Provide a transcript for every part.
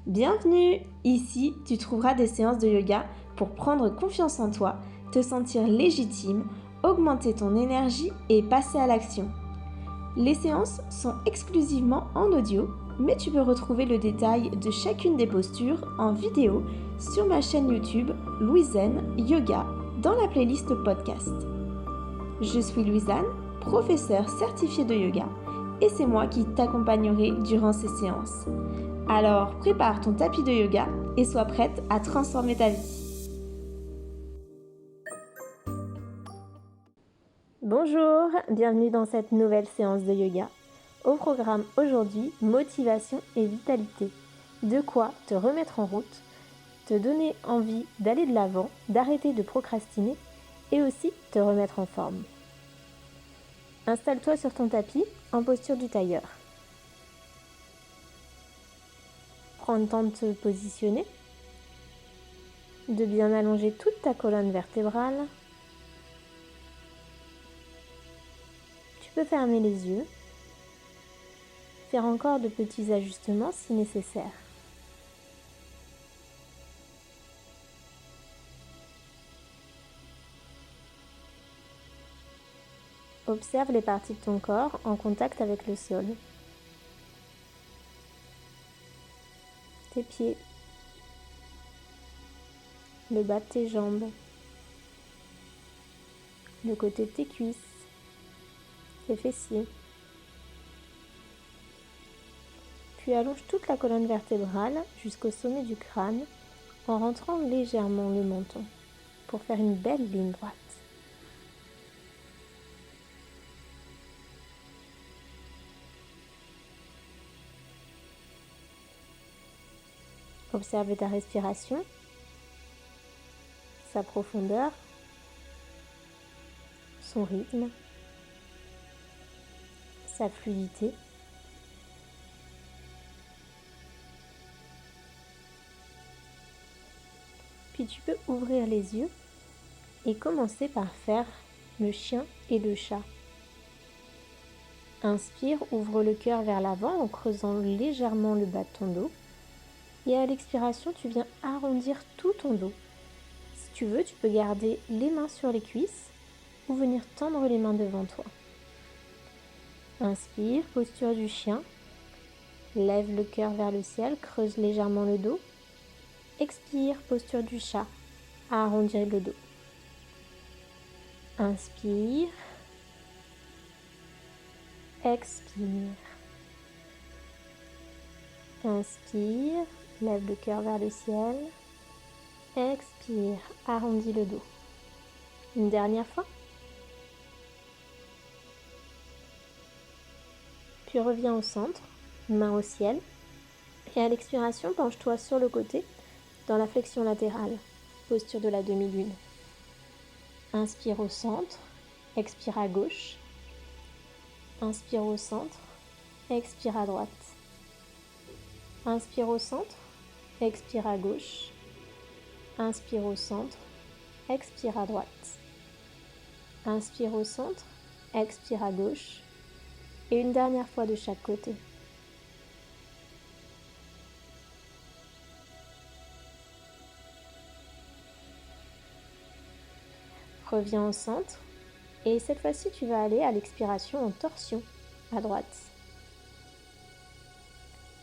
Bienvenue! Ici, tu trouveras des séances de yoga pour prendre confiance en toi, te sentir légitime, augmenter ton énergie et passer à l'action. Les séances sont exclusivement en audio, mais tu peux retrouver le détail de chacune des postures en vidéo sur ma chaîne YouTube Louisanne Yoga dans la playlist podcast. Je suis Louisanne, professeure certifiée de yoga, et c'est moi qui t'accompagnerai durant ces séances. Alors prépare ton tapis de yoga et sois prête à transformer ta vie. Bonjour, bienvenue dans cette nouvelle séance de yoga. Au programme aujourd'hui, motivation et vitalité. De quoi te remettre en route, te donner envie d'aller de l'avant, d'arrêter de procrastiner et aussi te remettre en forme. Installe-toi sur ton tapis en posture du tailleur. Prends le temps de te positionner, de bien allonger toute ta colonne vertébrale. Tu peux fermer les yeux, faire encore de petits ajustements si nécessaire. Observe les parties de ton corps en contact avec le sol. Tes pieds, le bas de tes jambes, le côté de tes cuisses, tes fessiers. Puis allonge toute la colonne vertébrale jusqu'au sommet du crâne en rentrant légèrement le menton pour faire une belle ligne droite. Observe ta respiration, sa profondeur, son rythme, sa fluidité. Puis tu peux ouvrir les yeux et commencer par faire le chien et le chat. Inspire, ouvre le cœur vers l'avant en creusant légèrement le bas de ton dos. Et à l'expiration, tu viens arrondir tout ton dos. Si tu veux, tu peux garder les mains sur les cuisses ou venir tendre les mains devant toi. Inspire, posture du chien. Lève le cœur vers le ciel, creuse légèrement le dos. Expire, posture du chat. Arrondir le dos. Inspire. Expire. Inspire, lève le cœur vers le ciel. Expire, arrondis le dos. Une dernière fois. Puis reviens au centre, main au ciel. Et à l'expiration, penche-toi sur le côté dans la flexion latérale, posture de la demi-lune. Inspire au centre, expire à gauche. Inspire au centre, expire à droite. Inspire au centre, expire à gauche. Inspire au centre, expire à droite. Inspire au centre, expire à gauche. Et une dernière fois de chaque côté. Reviens au centre. Et cette fois-ci, tu vas aller à l'expiration en torsion, à droite.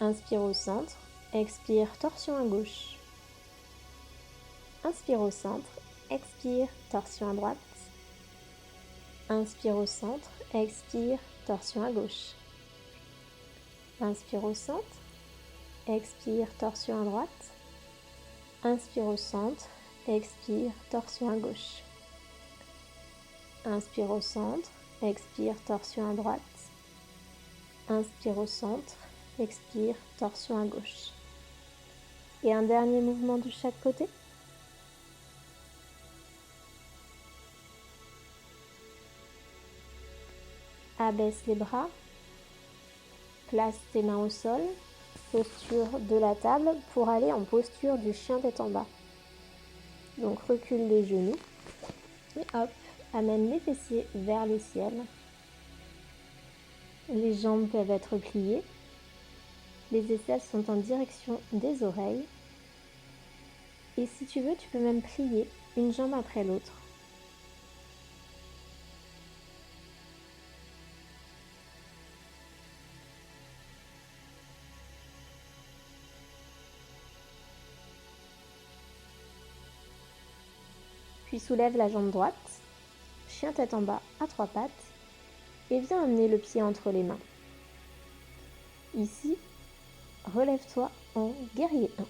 Inspire au centre, expire, torsion à gauche. Inspire au centre, expire, torsion à droite. Inspire au centre, expire, torsion à gauche. Inspire au centre, expire, torsion à droite. Inspire au centre, expire, torsion à gauche. Inspire au centre, expire, torsion à droite. Inspire au centre, expire, torsion à gauche. Et un dernier mouvement de chaque côté. Abaisse les bras. Place tes mains au sol. Posture de la table pour aller en posture du chien tête en bas. Donc recule les genoux. Et hop, amène les fessiers vers le ciel. Les jambes peuvent être pliées. Les aisselles sont en direction des oreilles. Et si tu veux, tu peux même plier une jambe après l'autre. Puis soulève la jambe droite, chien tête en bas à 3 pattes, et viens amener le pied entre les mains. Ici, relève-toi en guerrier 1.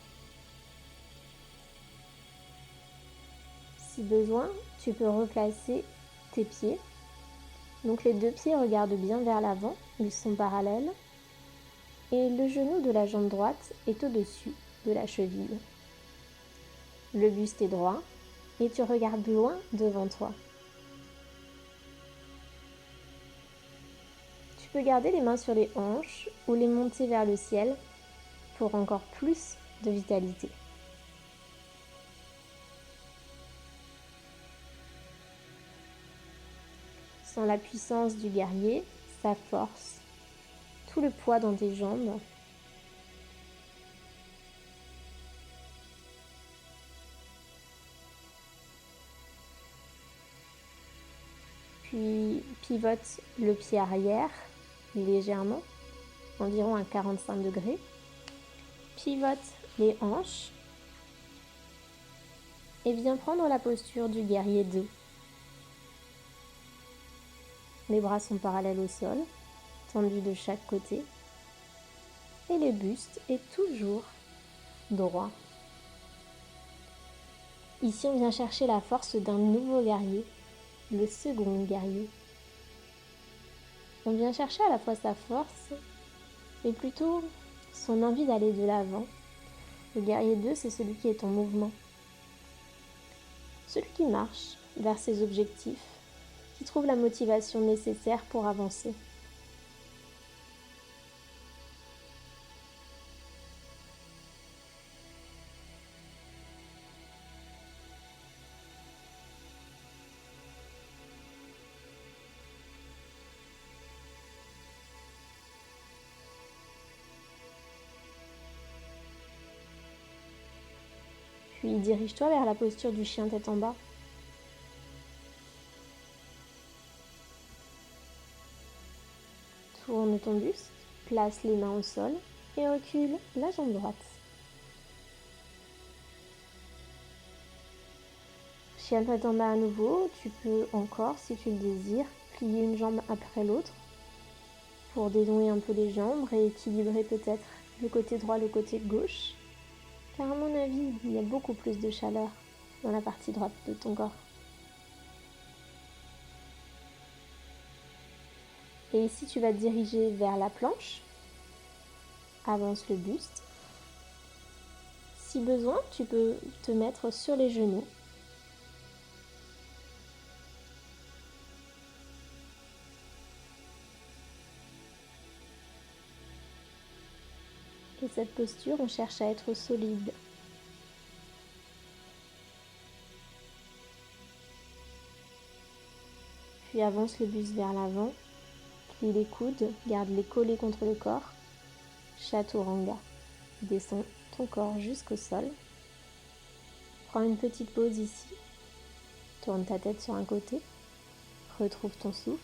Si besoin, tu peux replacer tes pieds. Donc les 2 pieds regardent bien vers l'avant, ils sont parallèles. Et le genou de la jambe droite est au-dessus de la cheville. Le buste est droit et tu regardes loin devant toi. Tu peux garder les mains sur les hanches ou les monter vers le ciel pour encore plus de vitalité. Sens la puissance du guerrier, sa force, tout le poids dans tes jambes. Puis pivote le pied arrière légèrement, environ à 45 degrés. Pivote les hanches et viens prendre la posture du guerrier 2. Les bras sont parallèles au sol, tendus de chaque côté. Et le buste est toujours droit. Ici, on vient chercher la force d'un nouveau guerrier, le second guerrier. On vient chercher à la fois sa force, mais plutôt son envie d'aller de l'avant. Le guerrier 2, c'est celui qui est en mouvement. Celui qui marche vers ses objectifs, qui trouve la motivation nécessaire pour avancer. Puis dirige-toi vers la posture du chien tête en bas. Tourne ton buste, place les mains au sol et recule la jambe droite. Chien tête en bas à nouveau, tu peux encore, si tu le désires, plier une jambe après l'autre pour dénouer un peu les jambes, rééquilibrer peut-être le côté droit, le côté gauche. Car à mon avis, il y a beaucoup plus de chaleur dans la partie droite de ton corps. Et ici, tu vas te diriger vers la planche. Avance le buste. Si besoin, tu peux te mettre sur les genoux. Et cette posture, on cherche à être solide. Puis avance le buste vers l'avant. Plie les coudes, garde les collés contre le corps. Chaturanga. Descends ton corps jusqu'au sol. Prends une petite pause ici. Tourne ta tête sur un côté. Retrouve ton souffle.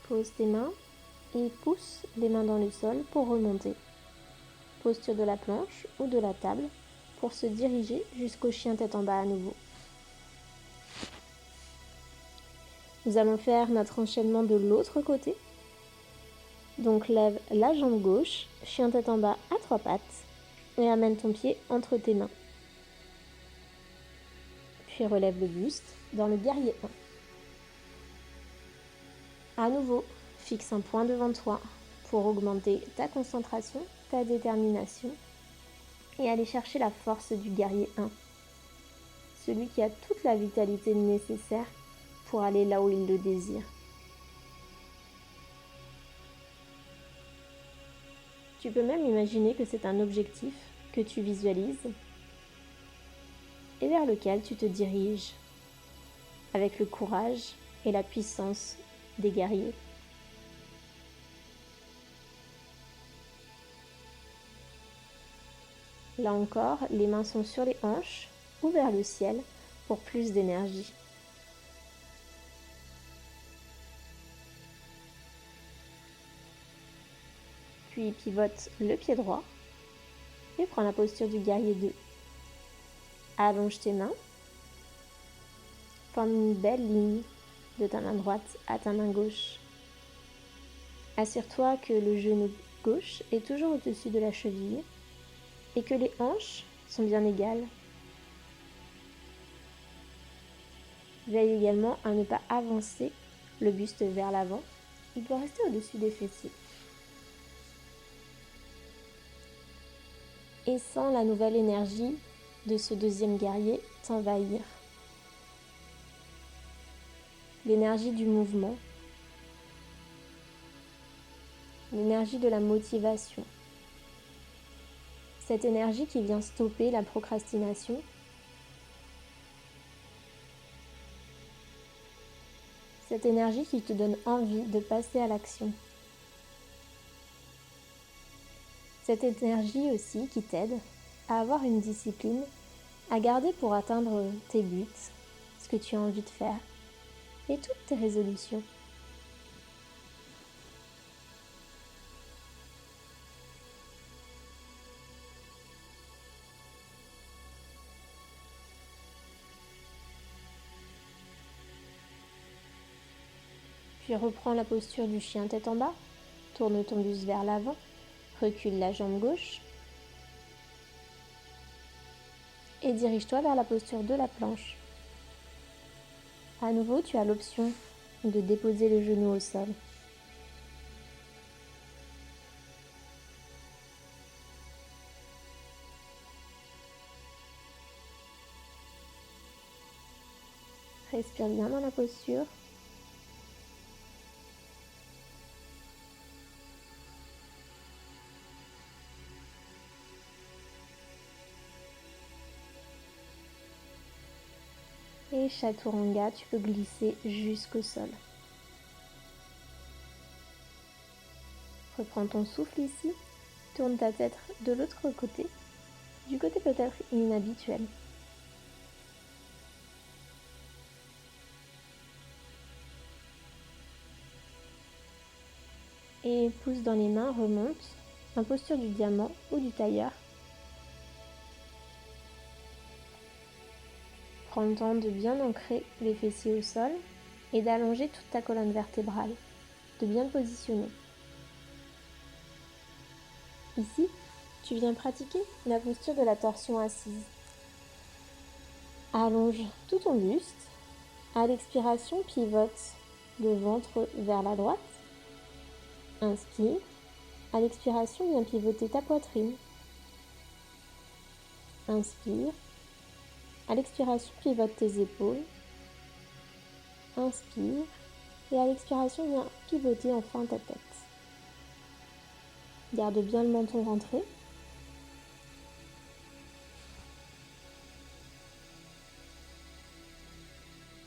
Pose tes mains et pousse les mains dans le sol pour remonter. Posture de la planche ou de la table pour se diriger jusqu'au chien tête en bas à nouveau. Nous allons faire notre enchaînement de l'autre côté. Donc lève la jambe gauche, chien tête en bas à 3 pattes et amène ton pied entre tes mains. Puis relève le buste dans le guerrier 1. À nouveau, fixe un point devant toi pour augmenter ta concentration, ta détermination et aller chercher la force du guerrier 1. Celui qui a toute la vitalité nécessaire pour aller là où il le désire. Tu peux même imaginer que c'est un objectif que que tu visualises et vers lequel tu te diriges avec le courage et la puissance des guerriers. Là encore, les mains sont sur les hanches ou vers le ciel pour plus d'énergie. Puis pivote le pied droit et prends la posture du guerrier 2. Allonge tes mains, forme une belle ligne de ta main droite à ta main gauche. Assure-toi que le genou gauche est toujours au-dessus de la cheville et que les hanches sont bien égales. Veille également à ne pas avancer le buste vers l'avant, il doit rester au-dessus des fessiers. Et sens la nouvelle énergie de ce deuxième guerrier t'envahir. L'énergie du mouvement, l'énergie de la motivation. Cette énergie qui vient stopper la procrastination. Cette énergie qui te donne envie de passer à l'action. Cette énergie aussi qui t'aide à avoir une discipline, à garder pour atteindre tes buts, ce que tu as envie de faire et toutes tes résolutions. Puis reprends la posture du chien tête en bas, tourne ton buste vers l'avant, recule la jambe gauche et dirige-toi vers la posture de la planche. À nouveau, tu as l'option de déposer le genou au sol. Respire bien dans la posture. Et chaturanga, tu peux glisser jusqu'au sol. Reprends ton souffle ici, tourne ta tête de l'autre côté, du côté peut-être inhabituel. Et pouce dans les mains, remonte, en posture du diamant ou du tailleur. Prends le temps de bien ancrer les fessiers au sol et d'allonger toute ta colonne vertébrale, de bien te positionner. Ici, tu viens pratiquer la posture de la torsion assise. Allonge tout ton buste. À l'expiration, pivote le ventre vers la droite. Inspire. À l'expiration, viens pivoter ta poitrine. Inspire. À l'expiration, pivote tes épaules. Inspire. Et à l'expiration, viens pivoter enfin ta tête. Garde bien le menton rentré.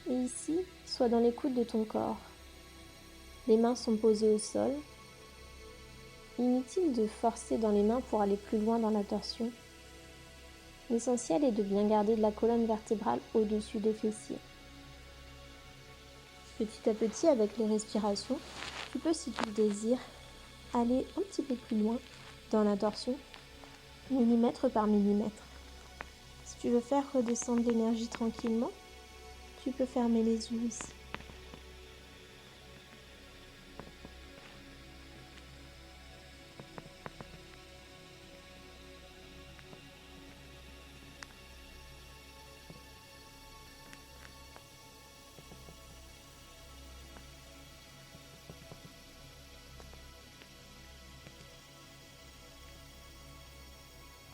Et ici, sois dans l'écoute de ton corps. Les mains sont posées au sol. Inutile de forcer dans les mains pour aller plus loin dans la torsion. L'essentiel est de bien garder de la colonne vertébrale au-dessus des fessiers. Petit à petit, avec les respirations, tu peux, si tu le désires, aller un petit peu plus loin dans la torsion, millimètre par millimètre. Si tu veux faire redescendre l'énergie tranquillement, tu peux fermer les yeux ici.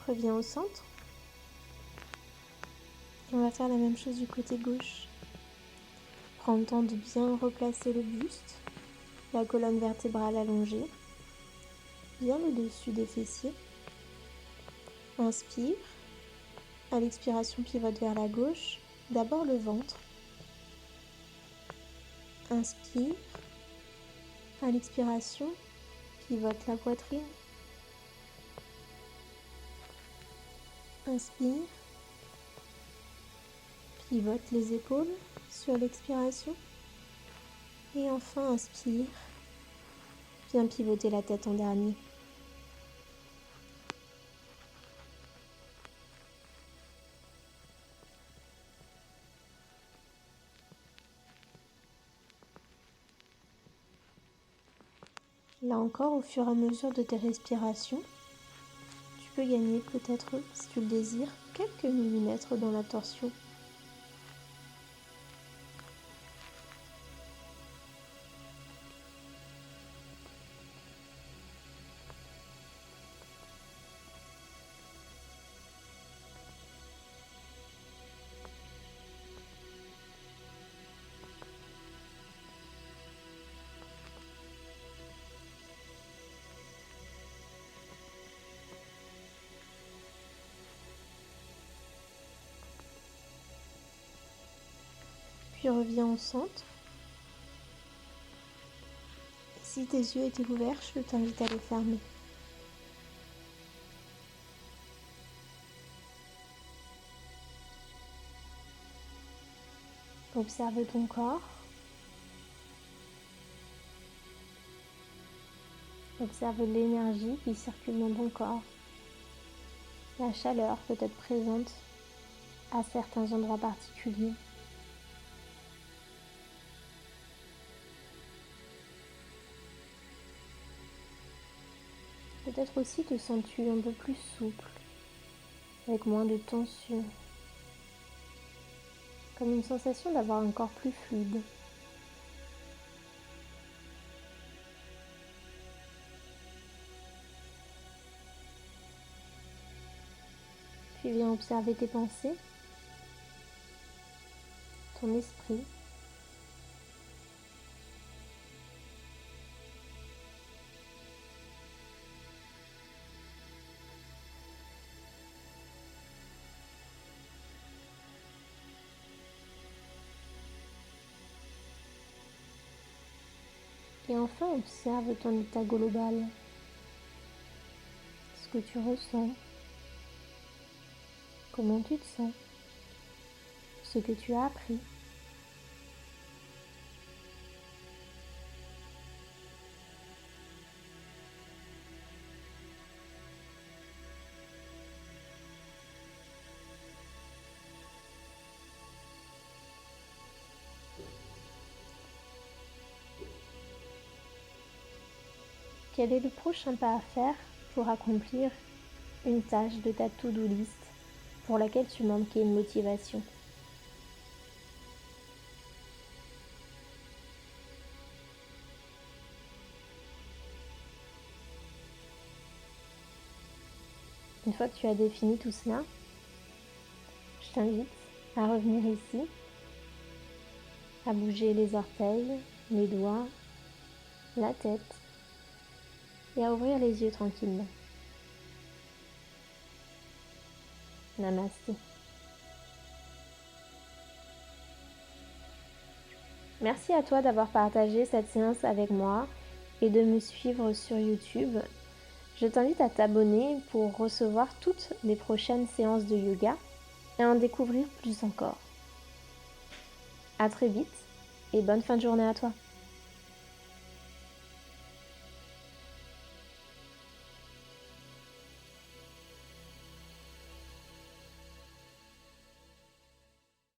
Reviens au centre. Et on va faire la même chose du côté gauche. Prends le temps de bien replacer le buste, la colonne vertébrale allongée, bien au-dessus des fessiers. Inspire. À l'expiration, pivote vers la gauche. D'abord le ventre. Inspire. À l'expiration, pivote la poitrine. Inspire. Pivote les épaules sur l'expiration. Et enfin, inspire. Viens pivoter la tête en dernier. Là encore, au fur et à mesure de tes respirations, tu peux gagner peut-être, si tu le désires, quelques millimètres dans la torsion. Puis reviens au centre. Si tes yeux étaient ouverts, je t'invite à les fermer. Observe ton corps. Observe l'énergie qui circule dans ton corps. La chaleur peut être présente à certains endroits particuliers. Peut-être aussi te sens-tu un peu plus souple, avec moins de tension, comme une sensation d'avoir un corps plus fluide. Puis viens observer tes pensées, ton esprit. Et enfin, observe ton état global, ce que tu ressens, comment tu te sens, ce que tu as appris. Quel est le prochain pas à faire pour accomplir une tâche de ta to-do list pour laquelle tu manquais une motivation? Une fois que tu as défini tout cela, je t'invite à revenir ici, à bouger les orteils, les doigts, la tête et à ouvrir les yeux tranquillement. Namasté. Merci à toi d'avoir partagé cette séance avec moi et de me suivre sur YouTube. Je t'invite à t'abonner pour recevoir toutes les prochaines séances de yoga et en découvrir plus encore. À très vite et bonne fin de journée à toi.